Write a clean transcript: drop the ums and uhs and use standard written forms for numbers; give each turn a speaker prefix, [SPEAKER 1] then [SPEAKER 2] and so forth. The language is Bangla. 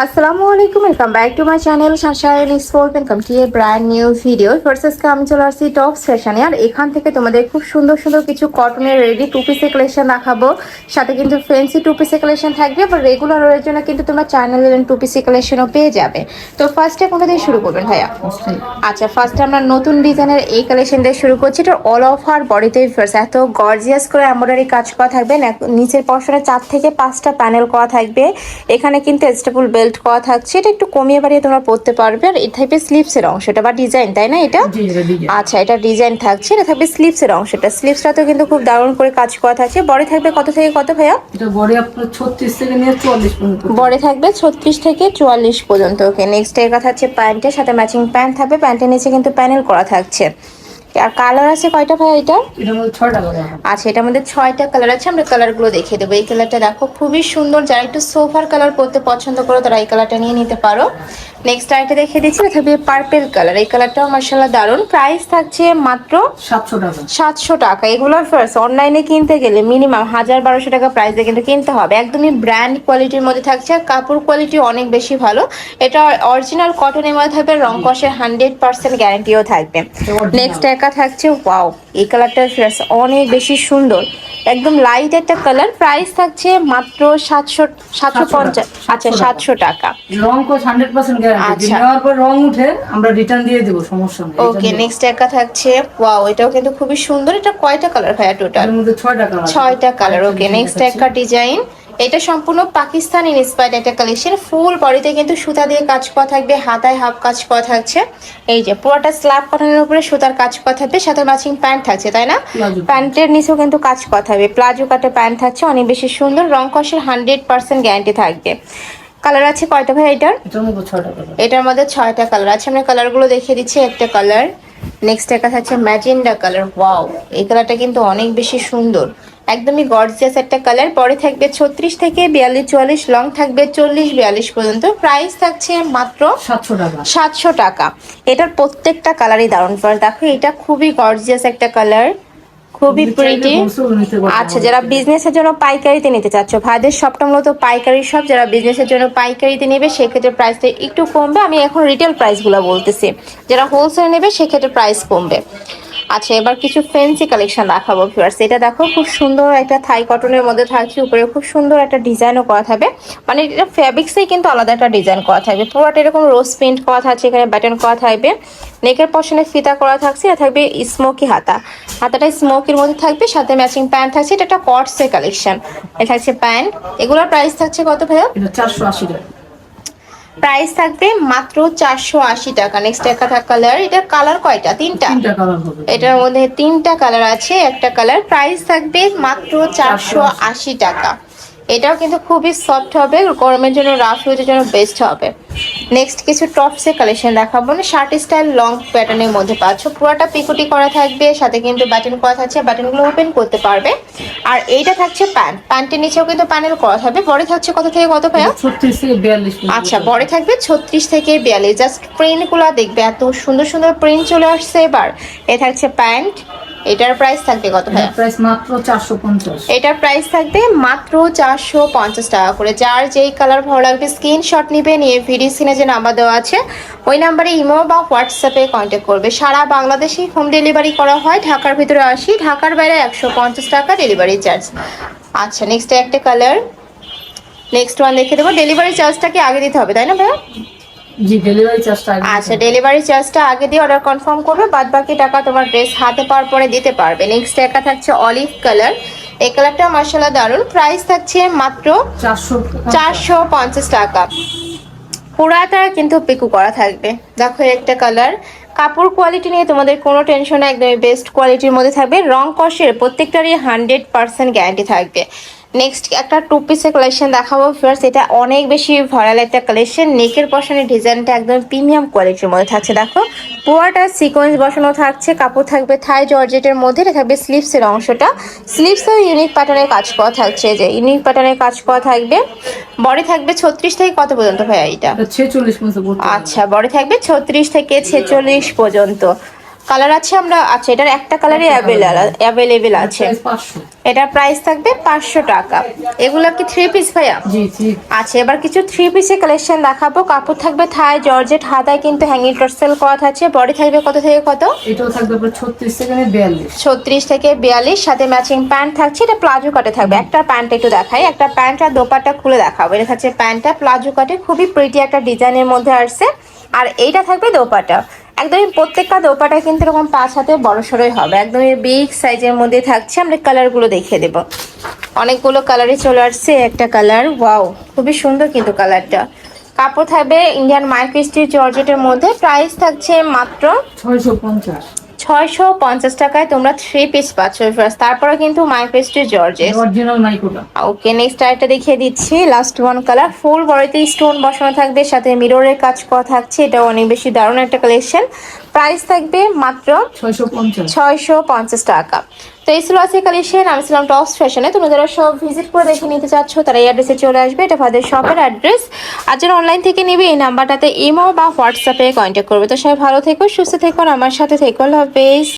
[SPEAKER 1] আসসালামু আলাইকুম, welcome back to my channel Sunshine sport. Welcome to A brand new video. ফার্স্টে আমি চলে আসছি টপস ফ্যাশনে, আর এখান থেকে তোমাদের খুব সুন্দর সুন্দর কিছু কটনের রেডি টু পিসের কালেকশন দেখাবো। সাথে কিন্তু ফ্যান্সি টু পিসের কালেকশন থাকবে, আবার রেগুলার ওয়ের জন্য কিন্তু তোমরা চায়না লিনেন টু পিসের কালেকশনও পেয়ে যাবে। তো ফার্স্টে কোনটা দিয়ে শুরু করবেন ভাইয়া? আচ্ছা, ফার্স্টে আমরা নতুন ডিজাইনের এই কালেকশন দিয়ে শুরু করছি। এটা অল ওভার বডিতে এত গর্জিয়াস করে এমব্রয়ডারি কাজ করা থাকবে, নিচের পশনে 4 থেকে 5টা প্যানেল করা থাকবে। এখানে কিন্তু স্টেপল বেল্ট করা থাকছে, এটা একটু কমিয়ে বাড়িয়ে তোমরা পড়তে পারবে। আর এই টাইপের স্লিপসের অংশটা বা ডিজাইন, তাই না এটা? আচ্ছা, এটা ডিজাইন থাকছে, এটা থাকবে স্লিপসের অংশটা। স্লিপসটাতেও কিন্তু খুব দারুণ করে কাজ করা থাকছে। বডি থাকবে কত থেকে কত ভাইয়া?
[SPEAKER 2] এটা বডি আপনার 36 থেকে নিয়ে 44 পর্যন্ত।
[SPEAKER 1] বডি থাকবে 36 থেকে 44 পর্যন্ত। ওকে, নেক্সট এর কথা হচ্ছে প্যান্টের সাথে ম্যাচিং প্যান্ট থাকবে। প্যান্টের নিচে কিন্তু প্যানেল করা থাকছে। আর কালার আছে কয়টা ভাই এটা?
[SPEAKER 2] এটার মধ্যে 6টা কালার।
[SPEAKER 1] আচ্ছা, এটার মধ্যে 6টা কালার আছে। আমরা কালারগুলো দেখিয়ে দেবো। এই কালারটা দেখো খুবই সুন্দর, যারা একটু সোফার কালার পরতে পছন্দ করো তারা এই কালারটা নিয়ে নিতে পারো। নেক্সট আরেকটা দেখিয়ে দিচ্ছি, এটা থাকবে পার্পেল কালার। এই কালারটাও মার্শাল্লাহ দারুণ। প্রাইস থাকছে মাত্র
[SPEAKER 2] 700 টাকা।
[SPEAKER 1] 700 টাকা। এগুলোর ফার্স্ট অনলাইনে কিনতে গেলে মিনিমাম 1000-1200 টাকা প্রাইসে কিন্তু কিনতে হবে। একদমই ব্র্যান্ড কোয়ালিটির মধ্যে থাকছে, আর কাপড় কোয়ালিটি অনেক বেশি ভালো। এটা অরিজিনাল কটনের মধ্যে থাকবে, রং কষের 100% গ্যারান্টিও থাকবে। নেক্সট একা থাকছে, ওয়াও এই কালারটা অনেক বেশি সুন্দর, একদম লাইট একটা কালার। প্রাইস থাকছে মাত্র 750। আচ্ছা, 700 টাকা।
[SPEAKER 2] রং কোস 100% গ্যারান্টি। নেওয়ার পর রং উঠে আমরা রিটার্ন দিয়ে দেব, সমস্যা নেই।
[SPEAKER 1] ওকে, নেক্সট একা থাকছে, ওয়াও এটাও কিন্তু খুবই সুন্দর। এটা কয়টা কালার ভাইয়া টোটাল?
[SPEAKER 2] এর মধ্যে 6টা কালার।
[SPEAKER 1] 6টা কালার। ওকে, নেক্সট একা ডিজাইন। এটা সম্পূর্ণ পাকিস্তানি ইন্সপায়ার্ড একটা কালেকশন। ফুল বডিতে কিন্তু সুতা দিয়ে কাজ করা থাকবে, হাতায় হাফ কাজ করা থাকছে। এই যে পুরোটা স্ল্যাব কটনের উপরে সুতার কাজ করা থাকবে, সাথে ম্যাচিং প্যান্ট থাকছে, তাই না? প্যান্টের নিচেও কিন্তু কাজ করা থাকবে, প্লাজো কাটে প্যান্ট থাকছে, অনেক বেশি সুন্দর। রং কষের 100% গ্যারান্টি থাকবে। কালার আছে কয়টা ভাই এটার?
[SPEAKER 2] এটার মধ্যে 6টা কালার।
[SPEAKER 1] এটার মধ্যে 6টা কালার আছে। আমরা কালারগুলো দেখিয়ে দিচ্ছি। একটা কালার, নেক্সট একটা থাকছে ম্যাজেন্ডা কালার। ওয়াও, এই কালারটা কিন্তু অনেক বেশি সুন্দর, একদমই গর্জিয়াস একটা কালার। পরে থাকবে 36 থেকে 42-44, লং থাকবে 40-42 পর্যন্ত। প্রাইস থাকছে মাত্র
[SPEAKER 2] 700 টাকা।
[SPEAKER 1] 700 টাকা। এটার প্রত্যেকটা কালারই দারুণ। ফার দেখো, এটা খুবই গর্জিয়াস একটা কালার, খুবই প্রিটি। আচ্ছা, যারা বিজনেসের জন্য পাইকারিতে নিতে চাচ্ছ, ভাইদের সবটা মূলত পাইকারি সব, যারা বিজনেসের জন্য পাইকারিতে নেবে সেক্ষেত্রে প্রাইসটা একটু কমবে। আমি এখন রিটেল প্রাইসগুলো বলতেছি, যারা হোলসেল নেবে সেক্ষেত্রে প্রাইস কমবে। আচ্ছা, এবার কিছু ফ্যান্সি কালেকশন দেখাবো ভিউয়ার্স। এটা দেখো খুব সুন্দর একটা থাই কটনের মধ্যে থাকছে, উপরে খুব সুন্দর একটা ডিজাইনও করা থাকবে। মানে এটা ফ্যাব্রিক্সেই কিন্তু আলাদা একটা ডিজাইন করা থাকবে। পুরোটা এরকম রোজ প্রিন্ট করা থাকছে, এখানে ব্যাটন করা থাকবে। নেকের পশনে ফিতা করা থাকছে, এটা থাকবে স্মোকি হাতা, হাতাটা স্মোকির মধ্যে থাকবে, সাথে ম্যাচিং প্যান্ট থাকছে। এটা একটা কটসের কালেকশন। এটা থাকছে প্যান্ট। এগুলোর প্রাইস থাকছে কত ভাইয়া?
[SPEAKER 2] এটা 480 টাকা।
[SPEAKER 1] প্রাইস থাকবে মাত্র 480 টাকা। নেক্সট একটা কালার, এটা কালার কয়টা? 3টা।
[SPEAKER 2] 3টা কালার হবে।
[SPEAKER 1] এটার মধ্যে 3টা কালার আছে, একটা কালার। প্রাইস থাকবে মাত্র 480 টাকা। এটাও কিন্তু খুবই সফট হবে, গরমের জন্য, রাফ ইউজের জন্য বেস্ট হবে। নেক্সট কিছু টপসের কালেকশন দেখাবো না, শার্ট স্টাইল লং প্যাটার্নের মধ্যে পাচ্ছ। পুরোটা পিকুটি করা থাকবে, সাথে কিন্তু বাটন করা থাকছে, বাটনগুলো ওপেন করতে পারবে। আর এইটা থাকছে প্যান্ট, প্যান্টের নিচেও কিন্তু প্যানেল করা থাকবে। বডি থাকছে কত থেকে কত ভাইয়া?
[SPEAKER 2] 36 থেকে 42 পর্যন্ত।
[SPEAKER 1] আচ্ছা, বডি থাকবে 36 থেকে 42। জাস্ট প্রিন্টগুলো দেখবে, এত সুন্দর সুন্দর প্রিন্ট চলে আসছে এবার। এ থাকছে প্যান্ট। এটার প্রাইস থাকবে কত ভাইয়া?
[SPEAKER 2] প্রাইস মাত্র 450।
[SPEAKER 1] এটার প্রাইস থাকবে মাত্র 450 টাকা করে। যার যেই কালার ভালো লাগবে স্ক্রিনশট নিবে, নিয়ে ভিডিও স্ক্রিনে যে নাম্বার দেওয়া আছে ওই নাম্বারে ইমো বা হোয়াটসঅ্যাপে কন্ট্যাক্ট করবে। সারা বাংলাদেশে হোম ডেলিভারি করা হয়। ঢাকার ভিতরে 80, ঢাকার বাইরে 150 টাকা ডেলিভারি চার্জ। আচ্ছা, নেক্সট একটা কালার, নেক্সট ওয়ান দেখে দেবো। ডেলিভারি চার্জটা কি আগে দিতে হবে, তাই না ভাইয়া?
[SPEAKER 2] জি, ডেলিভারি চার্জটা আগে।
[SPEAKER 1] আচ্ছা, ডেলিভারি চার্জটা আগে দিয়ে অর্ডার কনফার্ম করবে, বাদ বাকি টাকা তোমার ড্রেস হাতে পাওয়ার পরে দিতে পারবে। নেক্সট একটা থাকছে অলিভ কালার। এই কালারটা মার্শাল্লাহ দারুণ। প্রাইস থাকছে মাত্র 450 টাকা। পুরাটা কিন্তু পিকু করা থাকবে। দেখো একটা কালার। কাপড় কোয়ালিটি নিয়ে তোমাদের কোনো টেনশন নেই, একদমই বেস্ট কোয়ালিটির মধ্যে থাকবে। রং কষের প্রত্যেকটারই 100% গ্যারান্টি থাকবে। নেক্সট একটা টু পিসের কালেকশন দেখাবো ফার্স্ট। এটা অনেক বেশি ভাইরাল একটা কালেকশন। নেকের পশনের ডিজাইনটা একদম প্রিমিয়াম কোয়ালিটির মধ্যে থাকছে। দেখো পুরোটা সিকোয়েন্স বসানো থাকছে, কাপড় থাকবে থাই জর্জেটের মধ্যে। এটা থাকবে স্লিভসের অংশটা, স্লিভসেও ইউনিক প্যাটার্নের কাজ করা থাকছে, যে ইউনিক প্যাটার্নের কাজ করা থাকবে। বডি থাকবে 36 থেকে কত পর্যন্ত ভাইয়া এটা?
[SPEAKER 2] 46 পর্যন্ত।
[SPEAKER 1] আচ্ছা, বডি থাকবে 36 থেকে 46 পর্যন্ত। কালার আছে আমরা, আচ্ছা এটার একটা কালারই অ্যাভেলেবেল আছে।
[SPEAKER 2] প্রাইস 500।
[SPEAKER 1] এটার প্রাইস থাকবে 500 টাকা। এগুলা কি 3 পিস ভাইয়া?
[SPEAKER 2] জি জি।
[SPEAKER 1] আচ্ছা এবার কিছু 3 পিসের কালেকশন দেখাবো। কাপড় থাকবে থাই জর্জেট, হাতায় কিন্তু হ্যাঙ্গিং টার্সেল করা থাকছে। বডি থাকবে কত থেকে কত?
[SPEAKER 2] এটাও থাকবে আপনার 36 থেকে 42।
[SPEAKER 1] 36 থেকে 42, সাথে ম্যাচিং প্যান্ট থাকছে। এটা প্লাজো কাটে থাকবে। একটা প্যান্ট একটু দেখাই, একটা প্যান্ট আর দোপাট্টা খুলে দেখাবো। এটা হচ্ছে প্যান্টটা প্লাজো কাটে, খুবই প্রিটি একটা ডিজাইনের মধ্যে আসছে। আর এইটা থাকবে দোপাট্টা। একদমই প্রত্যেকটা দোপাটা কিন্তু এরকম 5 হাতে বড় সড়ই হবে, একদমই বিগ সাইজের মধ্যে থাকছে। আমরা কালারগুলো দেখিয়ে দেবো। অনেকগুলো কালারই চলে আসছে। একটা কালার, ওয়াও খুবই সুন্দর কিন্তু কালারটা। কাপড় থাকবে ইন্ডিয়ান মার্কেস্টির জর্জেটের মধ্যে। প্রাইস থাকছে মাত্র
[SPEAKER 2] 650।
[SPEAKER 1] 650 টাকায় তোমরা 3 পিস পাচ্ছ। তারপরে কিন্তু মার্কেস্টির জর্জেট
[SPEAKER 2] অরিজিনাল নাইকোটা।
[SPEAKER 1] ওকে, নেক্সট আরেকটা দেখিয়ে দিচ্ছি। লাস্ট ওয়ান কালার, ফুল বডিতে স্টোন বসানো থাকবে, সাথে মিররের কাজ করা থাকছে। এটাও অনেক বেশি দারুণ একটা কালেকশন। প্রাইস থাকবে মাত্র 650 টাকা। তো এই ছিল আজকে কালেকশন। আমি ছিলাম টপস ফ্যাশনে। তোমরা যারা সব ভিজিট করে দেখে নিতে চাচ্ছ তারা এই অ্যাড্রেসে চলে আসবে। এটা তাদের শপের অ্যাড্রেস। আর যারা অনলাইন থেকে নেবে এই নাম্বারটাতে ইমো বা হোয়াটসঅ্যাপে কন্ট্যাক্ট করবে। তো সবাই ভালো থেকো, সুস্থ থেকো, আর আমার সাথে থেকো। আল্লাহ হাফেজ।